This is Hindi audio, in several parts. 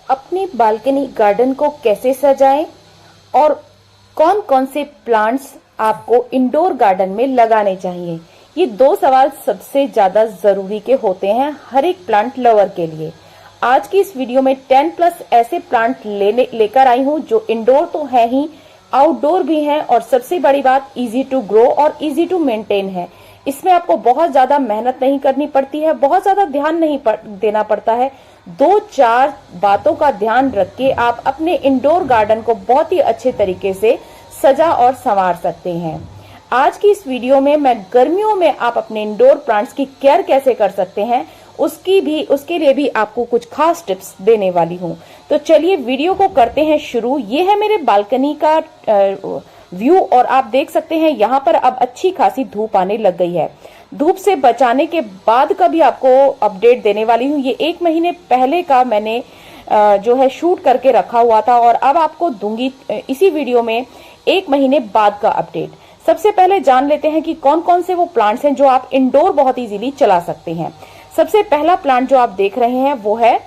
अपनी बालकनी गार्डन को कैसे सजाएं और कौन कौन से प्लांट्स आपको इंडोर गार्डन में लगाने चाहिए, ये दो सवाल सबसे ज्यादा जरूरी के होते हैं हर एक प्लांट लवर के लिए। आज की इस वीडियो में 10+ ऐसे प्लांट लेकर आई हूं जो इंडोर तो है ही, आउटडोर भी हैं और सबसे बड़ी बात इजी टू ग्रो और इजी टू मेंटेन है। इसमें आपको बहुत ज्यादा मेहनत नहीं करनी पड़ती है, बहुत ज्यादा ध्यान नहीं देना पड़ता है। 2-4 बातों का ध्यान रख के आप अपने इंडोर गार्डन को बहुत ही अच्छे तरीके से सजा और संवार सकते हैं। आज की इस वीडियो में मैं गर्मियों में आप अपने इंडोर प्लांट्स की केयर कैसे कर सकते हैं उसके लिए भी आपको कुछ खास टिप्स देने वाली हूं। तो चलिए वीडियो को करते हैं शुरू। ये है मेरे बालकनी का व्यू और आप देख सकते हैं यहाँ पर अब अच्छी खासी धूप आने लग गई है। धूप से बचाने के बाद का भी आपको अपडेट देने वाली हूँ। ये 1 महीने पहले का मैंने जो है शूट करके रखा हुआ था और अब आपको दूंगी इसी वीडियो में 1 महीने बाद का अपडेट। सबसे पहले जान लेते हैं कि कौन कौन से वो प्लांट्स हैं जो आप इंडोर बहुत इजीली चला सकते हैं। सबसे पहला प्लांट जो आप देख रहे हैं वो है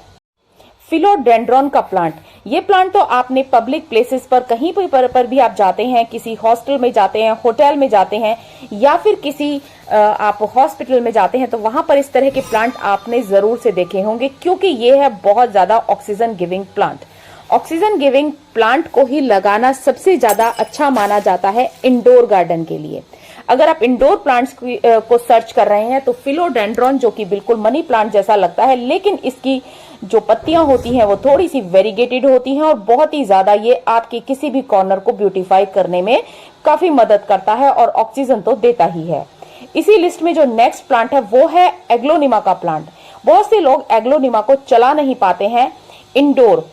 फिलोडेंड्रॉन का प्लांट। ये प्लांट तो आपने पब्लिक प्लेसेस पर कहीं पर भी आप जाते हैं, किसी हॉस्टल में जाते हैं, होटल में जाते हैं या फिर किसी आप हॉस्पिटल में जाते हैं तो वहां पर इस तरह के प्लांट आपने जरूर से देखे होंगे, क्योंकि ये है बहुत ज्यादा oxygen giving plant. Oxygen giving plant को ही लगाना सबसे ज्यादा अच्छा माना जाता है इंडोर गार्डन के लिए। अगर आप इंडोर प्लांट्स को सर्च कर रहे हैं तो फिलोडेंड्रॉन, जो कि बिल्कुल मनी प्लांट जैसा लगता है, लेकिन इसकी जो पत्तियां होती हैं वो थोड़ी सी वेरीगेटेड होती हैं और बहुत ही ज्यादा ये आपके किसी भी कॉर्नर को ब्यूटीफाई करने में काफी मदद करता है और ऑक्सीजन तो देता ही है। इसी लिस्ट में जो नेक्स्ट प्लांट है वो है एग्लोनिमा का प्लांट। बहुत से लोग एग्लोनिमा को चला नहीं पाते हैं इंडोर,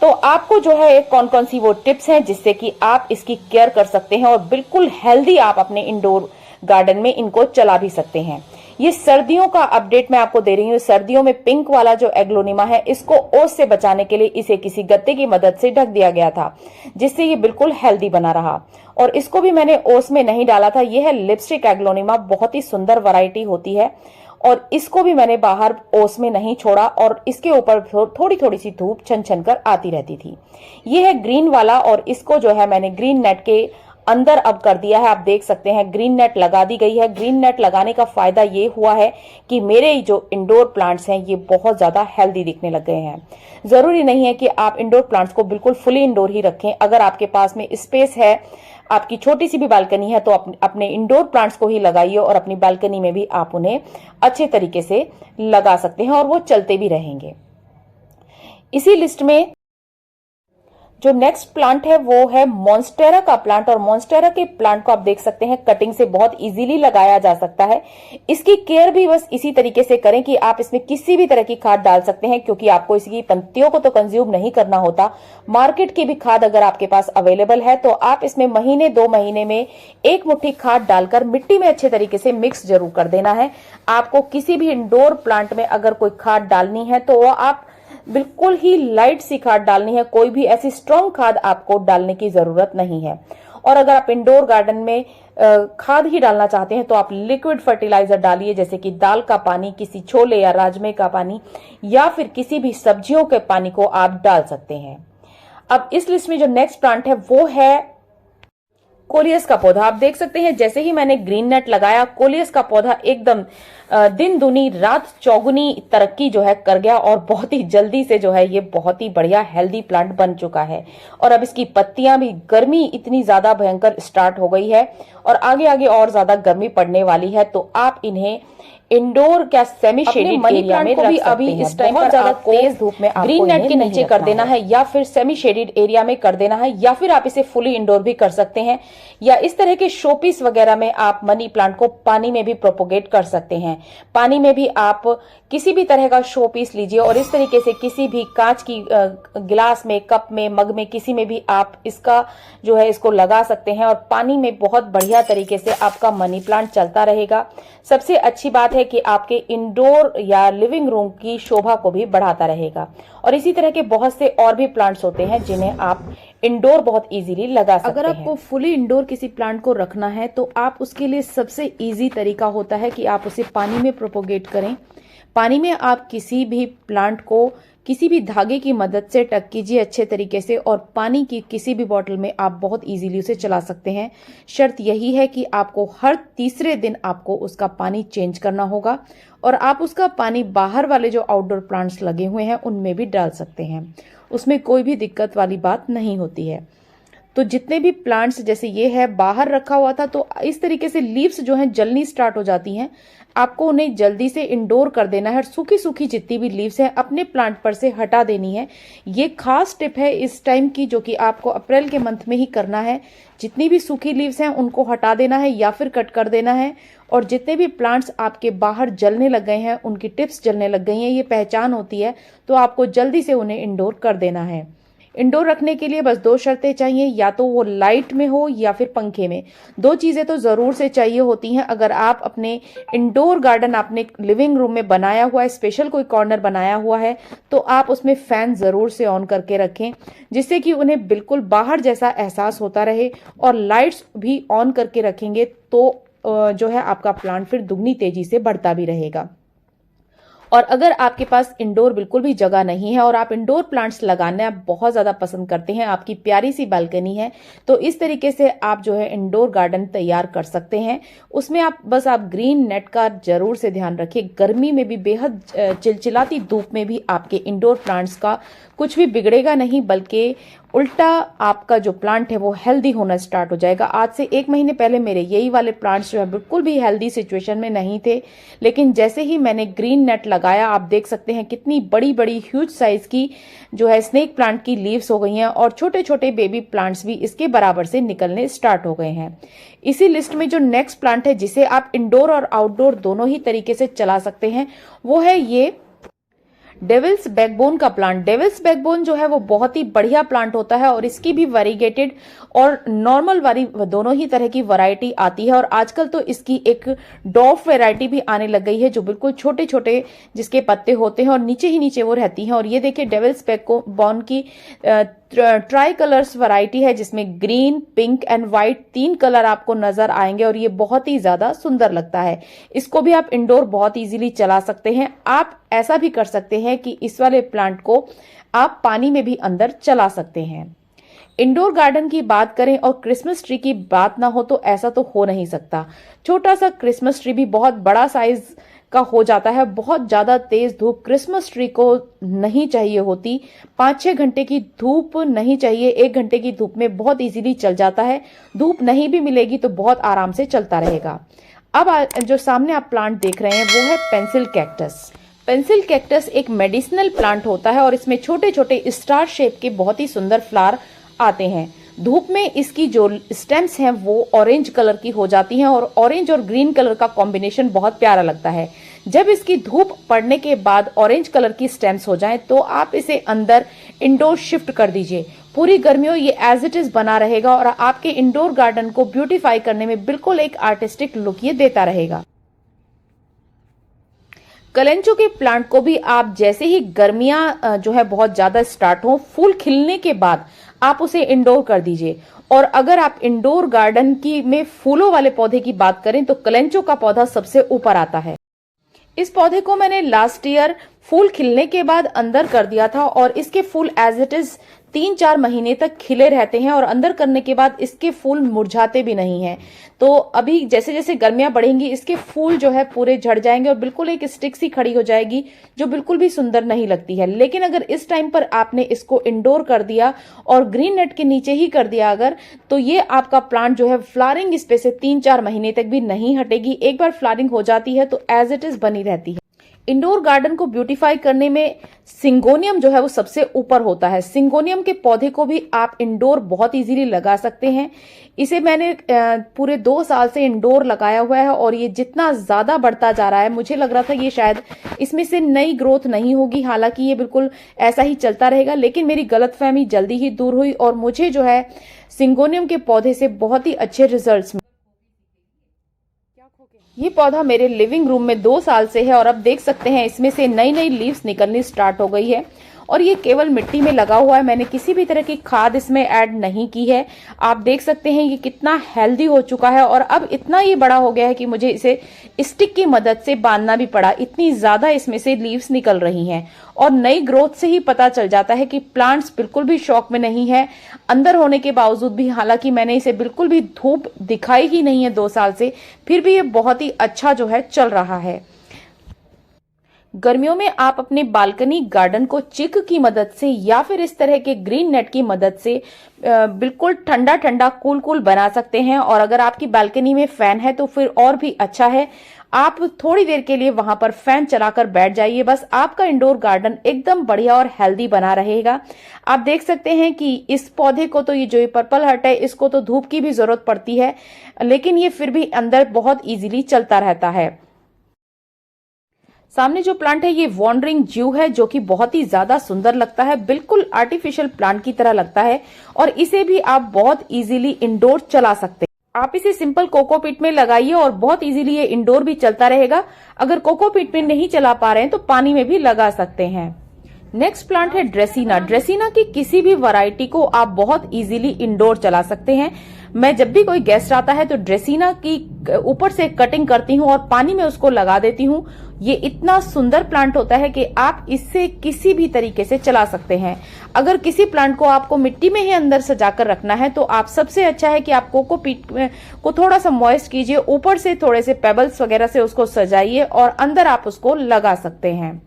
तो आपको जो है कौन कौन सी वो टिप्स हैं जिससे कि आप इसकी केयर कर सकते हैं और बिल्कुल हेल्दी आप अपने इंडोर गार्डन में इनको चला भी सकते हैं। ये सर्दियों का अपडेट मैं आपको दे रही हूँ। सर्दियों में पिंक वाला जो एग्लोनिमा है, इसको ओस से बचाने के लिए इसे किसी गत्ते की मदद से ढक दिया गया था, जिससे ये बिल्कुल हेल्दी बना रहा। और इसको भी मैंने ओस में नहीं डाला था। यह है लिपस्टिक एग्लोनिमा, बहुत ही सुंदर वैरायटी होती है और इसको भी मैंने बाहर ओस में नहीं छोड़ा और इसके ऊपर थोड़ी थोड़ी सी धूप छन छन कर आती रहती थी। ये है ग्रीन वाला और इसको जो है मैंने ग्रीन नेट के अंदर अब कर दिया है। आप देख सकते हैं ग्रीन नेट लगा दी गई है। ग्रीन नेट लगाने का फायदा ये हुआ है कि मेरे जो इंडोर प्लांट्स हैं ये बहुत ज्यादा हेल्दी दिखने लग गए हैं। जरूरी नहीं है कि आप इंडोर प्लांट्स को बिल्कुल फुली इंडोर ही रखें। अगर आपके पास में स्पेस है, आपकी छोटी सी भी बालकनी है, तो अपने इंडोर प्लांट्स को ही लगाइए और अपनी बालकनी में भी आप उन्हें अच्छे तरीके से लगा सकते हैं और वो चलते भी रहेंगे। इसी लिस्ट में जो नेक्स्ट प्लांट है वो है मॉन्स्टेरा का प्लांट और मॉन्स्टेरा के प्लांट को आप देख सकते हैं कटिंग से बहुत इजीली लगाया जा सकता है। इसकी केयर भी बस इसी तरीके से करें कि आप इसमें किसी भी तरह की खाद डाल सकते हैं, क्योंकि आपको इसकी पत्तियों को तो कंज्यूम नहीं करना होता। मार्केट की भी खाद अगर आपके पास अवेलेबल है तो आप इसमें महीने 2 महीने में 1 मुट्ठी खाद डालकर मिट्टी में अच्छे तरीके से मिक्स जरूर कर देना है। आपको किसी भी इंडोर प्लांट में अगर कोई खाद डालनी है तो आप बिल्कुल ही लाइट सी खाद डालनी है, कोई भी ऐसी स्ट्रॉन्ग खाद आपको डालने की जरूरत नहीं है। और अगर आप इंडोर गार्डन में खाद ही डालना चाहते हैं तो आप लिक्विड फर्टिलाइजर डालिए, जैसे कि दाल का पानी, किसी छोले या राजमे का पानी या फिर किसी भी सब्जियों के पानी को आप डाल सकते हैं। अब इस लिस्ट में जो नेक्स्ट प्लांट है वो है कोलियस का पौधा। आप देख सकते हैं जैसे ही मैंने ग्रीन नेट लगाया, कोलियस का पौधा एकदम दिन दुनी रात चौगुनी तरक्की जो है कर गया और बहुत ही जल्दी से जो है ये बहुत ही बढ़िया हेल्दी प्लांट बन चुका है। और अब इसकी पत्तियां भी, गर्मी इतनी ज्यादा भयंकर स्टार्ट हो गई है और आगे आगे और ज्यादा गर्मी पड़ने वाली है, तो आप इन्हें इंडोर क्या सेमी शेडेड एरिया में रख सकते अभी इस टाइम पर ज्यादा तेज धूप में ग्रीन नेट के नीचे कर देना है या फिर सेमी शेडेड एरिया में कर देना है, या फिर आप इसे फुली इंडोर भी कर सकते हैं। या इस तरह के शोपीस वगैरह में आप मनी प्लांट को पानी में भी प्रोपोगेट कर सकते हैं। पानी में भी आप किसी भी तरह का शो पीस लीजिए और इस तरीके से किसी भी कांच की गिलास में, कप में, मग में, किसी में भी आप इसका जो है इसको लगा सकते हैं और पानी में बहुत बढ़िया तरीके से आपका मनी प्लांट चलता रहेगा। सबसे अच्छी बात है कि आपके इंडोर या लिविंग रूम की शोभा को भी बढ़ाता रहेगा। और इसी तरह के बहुत से और भी प्लांट्स होते हैं जिन्हें आप इंडोर बहुत इजीली लगा सकते हैं। अगर आपको फुली इंडोर किसी प्लांट को रखना है तो आप उसके लिए सबसे इजी तरीका होता है कि आप उसे पानी में प्रोपोगेट करें। पानी में आप किसी भी प्लांट को किसी भी धागे की मदद से टक कीजिए अच्छे तरीके से, और पानी की किसी भी बॉटल में आप बहुत इजीली उसे चला सकते हैं। शर्त यही है कि आपको हर तीसरे दिन आपको उसका पानी चेंज करना होगा, और आप उसका पानी बाहर वाले जो आउटडोर प्लांट्स लगे हुए हैं उनमें भी डाल सकते हैं, उसमें कोई भी दिक्कत वाली बात नहीं होती है। तो जितने भी प्लांट्स, जैसे ये है बाहर रखा हुआ था, तो इस तरीके से लीव्स जो हैं जलनी स्टार्ट हो जाती हैं, आपको उन्हें जल्दी से इंडोर कर देना है, और सूखी सूखी जितनी भी लीव्स हैं अपने प्लांट पर से हटा देनी है। ये खास टिप है इस टाइम की, जो कि आपको अप्रैल के मंथ में ही करना है। जितनी भी सूखी लीव्स हैं उनको हटा देना है या फिर कट कर देना है, और जितने भी प्लांट्स आपके बाहर जलने लग गए हैं, उनकी टिप्स जलने लग गई हैं, ये पहचान होती है, तो आपको जल्दी से उन्हें इंडोर कर देना है। इंडोर रखने के लिए बस दो शर्तें चाहिए, या तो वो लाइट में हो या फिर पंखे में। दो चीजें तो जरूर से चाहिए होती हैं। अगर आप अपने इंडोर गार्डन आपने लिविंग रूम में बनाया हुआ है, स्पेशल कोई कॉर्नर बनाया हुआ है, तो आप उसमें फैन जरूर से ऑन करके रखें, जिससे कि उन्हें बिल्कुल बाहर जैसा एहसास होता रहे। और लाइट्स भी ऑन करके रखेंगे तो जो है आपका प्लांट फिर दुगनी तेजी से बढ़ता भी रहेगा। और अगर आपके पास इंडोर बिल्कुल भी जगह नहीं है और आप इंडोर प्लांट्स लगाने आप बहुत ज्यादा पसंद करते हैं, आपकी प्यारी सी बालकनी है, तो इस तरीके से आप जो है इंडोर गार्डन तैयार कर सकते हैं। उसमें आप ग्रीन नेट का जरूर से ध्यान रखिए। गर्मी में भी, बेहद चिलचिलाती धूप में भी आपके इंडोर प्लांट्स का कुछ भी बिगड़ेगा नहीं, बल्कि उल्टा आपका जो प्लांट है वो हेल्दी होना स्टार्ट हो जाएगा। आज से 1 महीने पहले मेरे यही वाले प्लांट्स जो है बिल्कुल भी हेल्दी सिचुएशन में नहीं थे, लेकिन जैसे ही मैंने ग्रीन नेट लगाया, आप देख सकते हैं कितनी बड़ी बड़ी ह्यूज साइज की जो है स्नेक प्लांट की लीव्स हो गई हैं, और छोटे छोटे बेबी प्लांट्स भी इसके बराबर से निकलने स्टार्ट हो गए हैं। इसी लिस्ट में जो नेक्स्ट प्लांट है जिसे आप इंडोर और आउटडोर दोनों ही तरीके से चला सकते हैं, वो है ये डेविल्स बैकबोन का प्लांट। डेविल्स बैकबोन जो है वो बहुत ही बढ़िया प्लांट होता है, और इसकी भी वेरीगेटेड और नॉर्मल वाली दोनों ही तरह की वैरायटी आती है। और आजकल तो इसकी एक डॉफ वैरायटी भी आने लग गई है, जो बिल्कुल छोटे छोटे जिसके पत्ते होते हैं और नीचे ही नीचे वो रहती हैं। और ये देखिए डेविल्स बैकबोन की ट्राई कलर्स वैरायटी है, जिसमें green, pink and white 3 colour आपको नजर आएंगे, और ये बहुत ही ज्यादा सुंदर लगता है। इसको भी आप इंडोर बहुत इजीली चला सकते हैं। आप ऐसा भी कर सकते हैं कि इस वाले प्लांट को आप पानी में भी अंदर चला सकते हैं। इंडोर गार्डन की बात करें और क्रिसमस ट्री की बात ना हो तो ऐसा तो हो नहीं सकता। छोटा सा क्रिसमस ट्री भी बहुत बड़ा साइज का हो जाता है। बहुत ज्यादा तेज धूप क्रिसमस ट्री को नहीं चाहिए होती। 5-6 घंटे की धूप नहीं चाहिए, 1 घंटे की धूप में बहुत इजीली चल जाता है। धूप नहीं भी मिलेगी तो बहुत आराम से चलता रहेगा। अब जो सामने आप प्लांट देख रहे हैं वो है पेंसिल कैक्टस। पेंसिल कैक्टस एक मेडिसिनल प्लांट होता है, और इसमें छोटे छोटे स्टार शेप के बहुत ही सुंदर फ्लावर आते हैं। धूप में इसकी जो स्टेम्स हैं वो ऑरेंज कलर की हो जाती हैं, और ऑरेंज और ग्रीन कलर का कॉम्बिनेशन बहुत प्यारा लगता है। जब इसकी धूप पड़ने के बाद ऑरेंज कलर की स्टेम्स हो जाएं तो आप इसे अंदर इंडोर शिफ्ट कर दीजिए। पूरी गर्मियों ये एज इट इज बना रहेगा, और आपके इंडोर गार्डन को ब्यूटीफाई करने में बिल्कुल एक आर्टिस्टिक लुक ये देता रहेगा। कलेंचो के प्लांट को भी आप जैसे ही गर्मियां जो है बहुत ज्यादा स्टार्ट हो, फूल खिलने के बाद आप उसे इंडोर कर दीजिए। और अगर आप इंडोर गार्डन की में फूलों वाले पौधे की बात करें तो कलेंचो का पौधा सबसे ऊपर आता है। इस पौधे को मैंने लास्ट ईयर फूल खिलने के बाद अंदर कर दिया था, और इसके फूल एज इट इज 3-4 महीने तक खिले रहते हैं, और अंदर करने के बाद इसके फूल मुरझाते भी नहीं हैं। तो अभी जैसे जैसे गर्मियां बढ़ेंगी इसके फूल जो है पूरे झड़ जाएंगे, और बिल्कुल एक स्टिक सी खड़ी हो जाएगी जो बिल्कुल भी सुंदर नहीं लगती है। लेकिन अगर इस टाइम पर आपने इसको इंडोर कर दिया और ग्रीन नेट के नीचे ही कर दिया अगर, तो ये आपका प्लांट जो है फ्लावरिंग इस पे से 3-4 महीने तक भी नहीं हटेगी। एक बार फ्लावरिंग हो जाती है तो एज इट इज बनी रहती है। इंडोर गार्डन को ब्यूटीफाई करने में सिंगोनियम जो है वो सबसे ऊपर होता है। सिंगोनियम के पौधे को भी आप इंडोर बहुत इजीली लगा सकते हैं। इसे मैंने पूरे 2 साल से इंडोर लगाया हुआ है, और ये जितना ज्यादा बढ़ता जा रहा है, मुझे लग रहा था ये शायद इसमें से नई ग्रोथ नहीं होगी, हालांकि ये बिल्कुल ऐसा ही चलता रहेगा। लेकिन मेरी गलतफहमी जल्दी ही दूर हुई, और मुझे जो है सिंगोनियम के पौधे से बहुत ही अच्छे रिजल्ट्स। ये पौधा मेरे लिविंग रूम में 2 साल से है, और अब देख सकते हैं इसमें से नई नई लीव्स निकलनी स्टार्ट हो गई है। और ये केवल मिट्टी में लगा हुआ है, मैंने किसी भी तरह की खाद इसमें ऐड नहीं की है। आप देख सकते हैं ये कितना हेल्दी हो चुका है और अब इतना ये बड़ा हो गया है कि मुझे इसे स्टिक की मदद से बांधना भी पड़ा, इतनी ज्यादा इसमें से लीव्स निकल रही हैं। और नई ग्रोथ से ही पता चल जाता है कि प्लांट्स बिल्कुल भी शॉक में नहीं है अंदर होने के बावजूद भी। हालांकि मैंने इसे बिल्कुल भी धूप दिखाई ही नहीं है 2 साल से, फिर भी ये बहुत ही अच्छा जो है चल रहा है। गर्मियों में आप अपने बालकनी गार्डन को चिक की मदद से या फिर इस तरह के ग्रीन नेट की मदद से बिल्कुल ठंडा ठंडा कूल कूल बना सकते हैं। और अगर आपकी बालकनी में फैन है तो फिर और भी अच्छा है, आप थोड़ी देर के लिए वहां पर फैन चलाकर बैठ जाइए, बस आपका इंडोर गार्डन एकदम बढ़िया और हेल्दी बना रहेगा। आप देख सकते हैं कि इस पौधे को तो ये जो पर्पल हर्ट है इसको तो धूप की भी जरूरत पड़ती है, लेकिन ये फिर भी अंदर बहुत इजीली चलता रहता है। सामने जो प्लांट है ये वॉन्डरिंग ज्यू है, जो कि बहुत ही ज्यादा सुंदर लगता है, बिल्कुल आर्टिफिशियल प्लांट की तरह लगता है और इसे भी आप बहुत इजीली इंडोर चला सकते हैं। आप इसे सिंपल कोकोपीट में लगाइए और बहुत इजीली ये इंडोर भी चलता रहेगा। अगर कोकोपीट में नहीं चला पा रहे हैं तो पानी में भी लगा सकते हैं। नेक्स्ट प्लांट है ड्रेसिना। ड्रेसिना की किसी भी वैरायटी को आप बहुत इजीली इंडोर चला सकते हैं। मैं जब भी कोई गेस्ट आता है तो ड्रेसिना की ऊपर से कटिंग करती हूँ और पानी में उसको लगा देती हूँ। ये इतना सुंदर प्लांट होता है कि आप इससे किसी भी तरीके से चला सकते हैं। अगर किसी प्लांट को आपको मिट्टी में ही अंदर सजाकर रखना है तो आप सबसे अच्छा है कि आप कोकोपीट को थोड़ा सा मॉइस्ट कीजिए, ऊपर से थोड़े से पेबल्स वगैरह से उसको सजाइए और अंदर आप उसको लगा सकते हैं।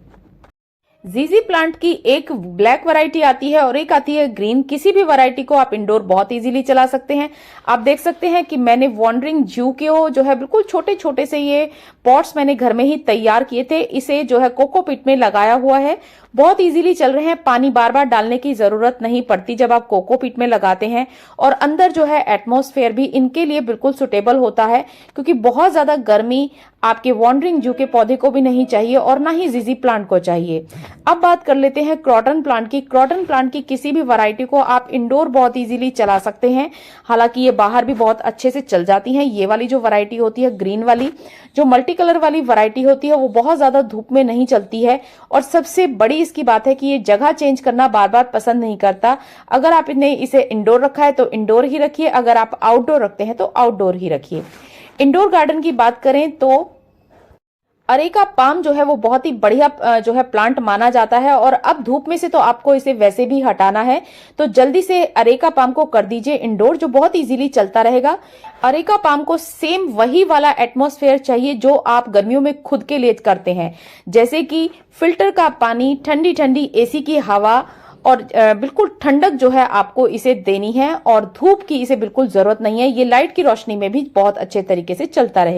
जीजी प्लांट की एक ब्लैक वैरायटी आती है और एक आती है ग्रीन। किसी भी वैरायटी को आप इंडोर बहुत इजीली चला सकते हैं। आप देख सकते हैं कि मैंने वॉन्डरिंग ज्यू के जो है बिल्कुल छोटे छोटे से ये पॉट्स मैंने घर में ही तैयार किए थे, इसे जो है कोकोपीट में लगाया हुआ है, बहुत इजीली चल रहे हैं। पानी बार बार डालने की जरूरत नहीं पड़ती जब आप कोकोपीट में लगाते हैं। और अंदर जो है एटमॉस्फेयर भी इनके लिए बिल्कुल सुटेबल होता है, क्योंकि बहुत ज्यादा गर्मी आपके वॉन्डरिंग ज्यू के पौधे को भी नहीं चाहिए और ना ही जीजी प्लांट को चाहिए। अब बात कर लेते हैं क्रॉटन प्लांट की। क्रॉटन प्लांट की किसी भी वैरायटी को आप इंडोर बहुत इजीली चला सकते हैं। हालांकि ये बाहर भी बहुत अच्छे से चल जाती हैं। ये वाली जो वैरायटी होती है ग्रीन वाली, जो मल्टी कलर वाली वैरायटी होती है, वो बहुत ज्यादा धूप में नहीं चलती है। और सबसे बड़ी इसकी बात है कि ये जगह चेंज करना बार बार पसंद नहीं करता। अगर आप इसे इंडोर रखा है तो इंडोर ही रखिए, अगर आप आउटडोर रखते हैं तो आउटडोर ही रखिए। इंडोर गार्डन की बात करें तो अरेका पाम जो है वो बहुत ही बढ़िया जो है प्लांट माना जाता है। और अब धूप में से तो आपको इसे वैसे भी हटाना है, तो जल्दी से अरेका पाम को कर दीजिए इंडोर, जो बहुत इजीली चलता रहेगा। अरेका पाम को सेम वही वाला एटमॉस्फेयर चाहिए जो आप गर्मियों में खुद के लिए करते हैं, जैसे कि फिल्टर का पानी, ठंडी ठंडी एसी की हवा और बिल्कुल ठंडक जो है आपको इसे देनी है। और धूप की इसे बिल्कुल जरूरत नहीं है, ये लाइट की रोशनी में भी बहुत अच्छे तरीके से चलता रहेगा।